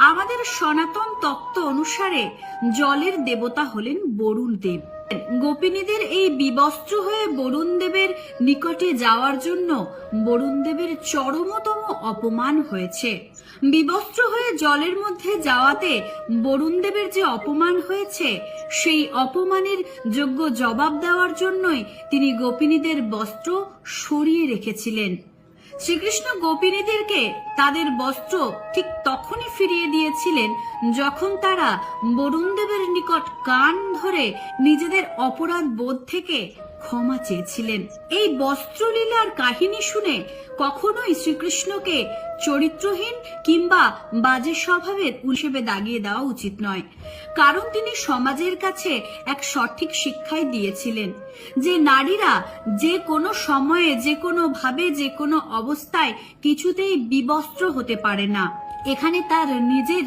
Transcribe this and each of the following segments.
আমাদের সনাতন তত্ত্ব অনুসারে জলের দেবতা হলেন বরুণ দেব। গোপিনীদের এই বিবস্ত্র হয়ে বরুণ দেবের নিকটে যাওয়ার জন্য বরুণ দেবের চরমতম অপমান হয়েছে। বিবস্ত্র হয়ে জলের মধ্যে যাওয়াতে বরুণ দেবের যে অপমান হয়েছে, সেই অপমানের যোগ্য জবাব দেওয়ার জন্যই তিনি গোপিনীদের বস্ত্র সরিয়ে রেখেছিলেন। শ্রীকৃষ্ণ গোপিনীদেরকে তাদের বস্ত্র ঠিক তখনই ফিরিয়ে দিয়েছিলেন যখন তারা বরুণ দেবের নিকট কান ধরে নিজেদের অপরাধ বোধ থেকে ক্ষমা চেয়েছিলেন। এই বস্ত্রলীলার কাহিনী শুনে কখনোই শ্রীকৃষ্ণকে চরিত্রহীন কিংবা বাজে স্বভাবের হিসেবে দাগিয়ে দেওয়া উচিত নয়, কারণ তিনি সমাজের কাছে এক সঠিক শিক্ষাই দিয়েছিলেন যে নারীরা যে কোনো সময়ে, যে কোনো ভাবে, যে কোনো অবস্থায় কিছুতেই বিবস্ত্র হতে পারে না। এখানে তার নিজের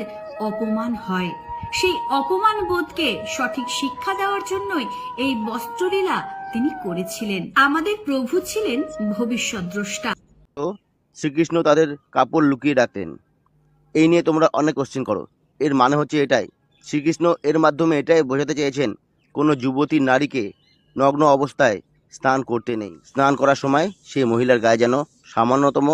অপমান হয়। সেই অপমান বোধকে সঠিক শিক্ষা দেওয়ার জন্যই এই বস্ত্রলীলা তিনি করেছিলেন। আমাদের প্রভু ছিলেন ভবিষ্যৎ দ্রষ্টা। তো শ্রীকৃষ্ণ তাদের কাপড় লুকিয়ে রাখতেন, এই নিয়ে তোমরা অনেক কোশ্চেন করো। এর মানে হচ্ছে এটাই, শ্রীকৃষ্ণ এর মাধ্যমে এটাই বোঝাতে চেয়েছেন কোনো যুবতী নারীকে নগ্ন অবস্থায় স্নান করতে নেই। স্নান করার সময় সেই মহিলার গায়ে যেন সামান্যতম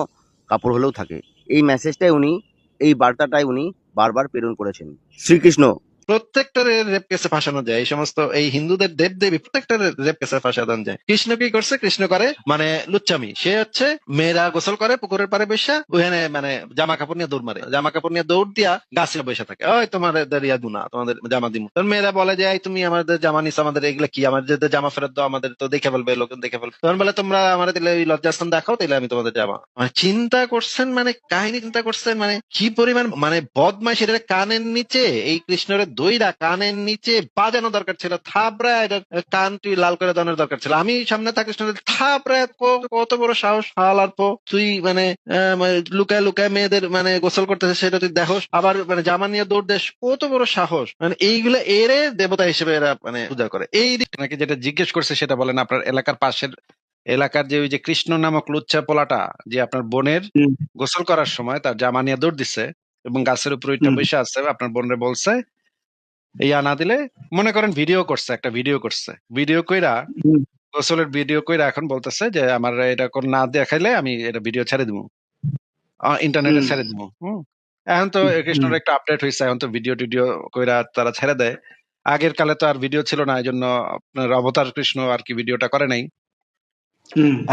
কাপড় হলেও থাকে। এই মেসেজটাই উনি, এই বার্তাটাই উনি বারবার প্রেরণ করেছেন। শ্রীকৃষ্ণ প্রত্যেকটার রেপ কেসে ফাঁসানো যায়। এই সমস্ত এই হিন্দুদের দেব দেবী প্রত্যেকটার রেপ কেসে ফাঁসানো যায়। কৃষ্ণ কি করছে? কৃষ্ণ করে মানে লুচ্চামি। সে হচ্ছে মেয়েরা গোসল করে পুকুরের পাড়ে বসে, ওখানে মানে জামা কাপড় নিয়ে দৌড় মারে, জামা কাপড় নিয়ে দৌড় দিয়া গাছে বসে থাকে, ওই তোমাদের ইয়া দুনা, তোমাদের জামা দিমু। তোর মেয়েরা বলে যে এই তুমি আমাদের জামা নিস, আমাদের এগুলা কি, আমাদের জামা ফেরত দাও, আমাদের তো দেখে ফেলবে, লোক দেখে ফেলবে। তখন বলে তোমরা আমাদের দিলে ওই লজ্জাস্থান দেখাও, তাহলে আমি তোমাদের জামা। মানে চিন্তা করছেন, মানে কাহিনী চিন্তা করছেন, মানে কি পরিমাণ মানে বদমাইশ। এটা কানের নিচে এই কৃষ্ণের দইরা কানের নিচে বাজানো দরকার ছিল, থাবড়া এটা কান তুই লাল করে দানোর দরকার ছিল। আমি সামনে থাকি থাবড়া, কত বড় সাহস হালার পো তুই, মানে লুকায় লুকায় মেয়েদের মানে গোসল করতেছে সেটা তুই দেখোস, আবার মানে জামা নিয়ে দৌড় দেশ, কত বড় সাহস। মানে এইগুলা এরে দেবতা হিসেবে এরা মানে পূজা করে। এই নাকি যেটা জিজ্ঞেস করছে সেটা বলেন। আপনার এলাকার পাশের এলাকার যে ওই যে কৃষ্ণ নামক লুচ্চা পোলাটা যে আপনার বোনের গোসল করার সময় তার জামা নিয়ে দৌড় দিচ্ছে এবং গাছের উপর ওইটা বসে আছে, আপনার বোনরে বলছে ইয়া না দিলে, মনে করেন ভিডিও করছে, একটা ভিডিও করছে, ভিডিও কইরা গোসলের ভিডিও কইরা এখন বলতেছে যে আমার এটা কোন না দেখাইলে আমি এটা ভিডিও ছেড়ে দিব, ইন্টারনেটে ছেড়ে দিব। এখন তো কৃষ্ণর একটা আপডেট হয়েছে, এখন তো ভিডিও টিডিও কইরা তারা ছেড়ে দেয়। আগের কালে তো আর ভিডিও ছিল না, এই জন্য আপনার অবতার কৃষ্ণ আর কি ভিডিওটা করে নাই।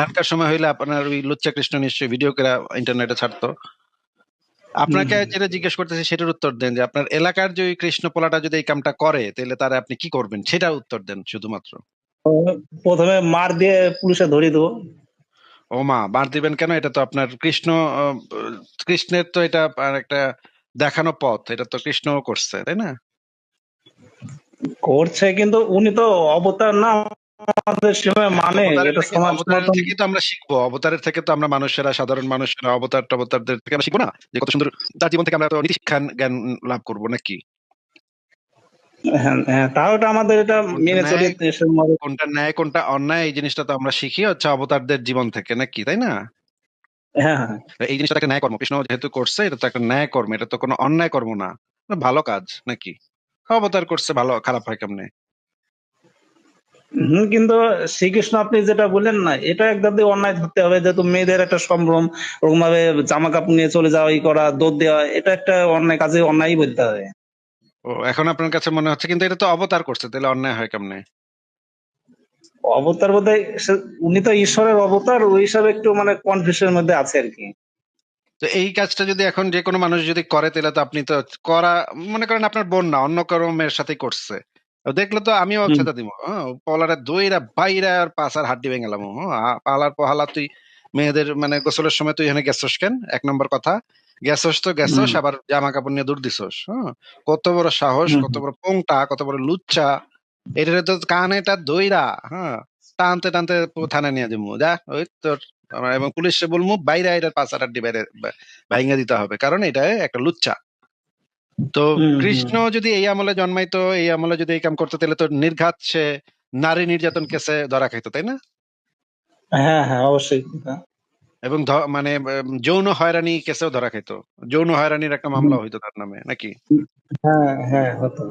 এখনকার সময় হইলে আপনার ওই লুচ্চা কৃষ্ণ নিশ্চয়ই ভিডিও করে ইন্টারনেটে ছাড়তো। আপনাকে যেটা জিজ্ঞেস করতেছি সেটার উত্তর দেন, যে আপনার এলাকার যে ওই কৃষ্ণ পোলাটা যদি এই কামটা করে তাহলে তারা আপনি কি করবেন, সেটার উত্তর দেন শুধুমাত্র। প্রথমে মার দিয়ে পুলিশে ধরিয়ে দেবো। ও মা, মার দিবেন কেন? এটা তো আপনার কৃষ্ণ, কৃষ্ণের তো এটা একটা দেখানো পথ, এটা তো কৃষ্ণ করছে, তাই না? করছে, কিন্তু উনি তো অবতার না, আমাদের সময় মানে এটা সমাজ অবতারের মতন। থেকে তো আমরা শিখবো, অবতারের থেকে তো আমরা মানুষেরা, সাধারণ মানুষেরা অবতার টবতারদের থেকে আমরা শিখবো না যে কত সুন্দর তার জীবন থেকে আমরা তো নীতি শিক্ষা জ্ঞান লাভ করবো নাকি? হ্যাঁ হ্যাঁ, তাও এটা আমাদের এটা মেনে চলে। কোনটা ন্যায় কোনটা অন্যায় এই জিনিসটা তো আমরা শিখি হচ্ছে অবতারদের জীবন থেকে নাকি, তাই না? হ্যাঁ হ্যাঁ, এই জিনিসটা একটা ন্যায় কর্ম, কৃষ্ণ যেহেতু করছে এটা তো একটা ন্যায় কর্ম, এটা তো কোনো অন্যায় কর্ম না, ভালো কাজ নাকি? অবতার করছে, ভালো খারাপ হয় কেমনে? কিন্তু শ্রীকৃষ্ণ আপনি যেটা বললেন না, এটা একদম অন্যায় ধরতে হবে, যেহেতু মেয়েদের একটা সম্ভ্রম, ওরকম ভাবে জামা কাপড় নিয়ে চলে যাওয়া, ই করা, দৌড় দেওয়া, এটা একটা অন্যায় কাজে অন্যায় বলতে হবে। ও, এখন আপনার কাছে মনে হচ্ছে কিন্তু এটা তো অবতার করছে, তাহলে অন্যায় হয় কেমনে? অবতার বোধ হয় উনি তো ঈশ্বরের অবতার, ওই হিসাবে একটু মানে কনফিউশনের মধ্যে আছে আর কি। তো এই কাজটা যদি এখন যে কোনো মানুষ যদি করে তাহলে তো আপনি তো করা, মনে করেন আপনার বোন না অন্য কারো মেয়ের সাথে করছে, তো দেখলে তো আমিও ছেদা দিব, পলারে দইরা বাইরা আর পাশার হাড্ডি ভেঙে গেলাম। পালার পহালা তুই মেয়েদের মানে গোসলের সময় তুই এখানে গেছস কেন? এক নম্বর কথা, গেছস তো গেছস, আবার জামা কাপড় নিয়ে দৌড় দিছস। কত বড় সাহস, কত বড় পোংটা, কত বড় লুচ্চা। এটারে তো কানেটা দইরা টানতে টানতে থানায় নিয়ে যাবো, যা ওই তোর এবং পুলিশে বলবো বাইরে এটার পাঁচার আড্ডি বাইরে ভাঙিয়ে দিতে হবে, কারণ এটা একটা লুচ্চা। তো কৃষ্ণ যদি এই আমলে জন্মাইতো, এই আমলে যদি এই কাম করতো, তাহলে তো নির্ঘাত সে নারী নির্যাতন কেসে ধরা খাইতো, তাই না? হ্যাঁ হ্যাঁ, অবশ্যই। এবং মানে যৌন হয়রানি কেসেও ধরা খেত, যৌন হয়রানির একটা মামলা হইতো তার নামে নাকি? হ্যাঁ হ্যাঁ হতো।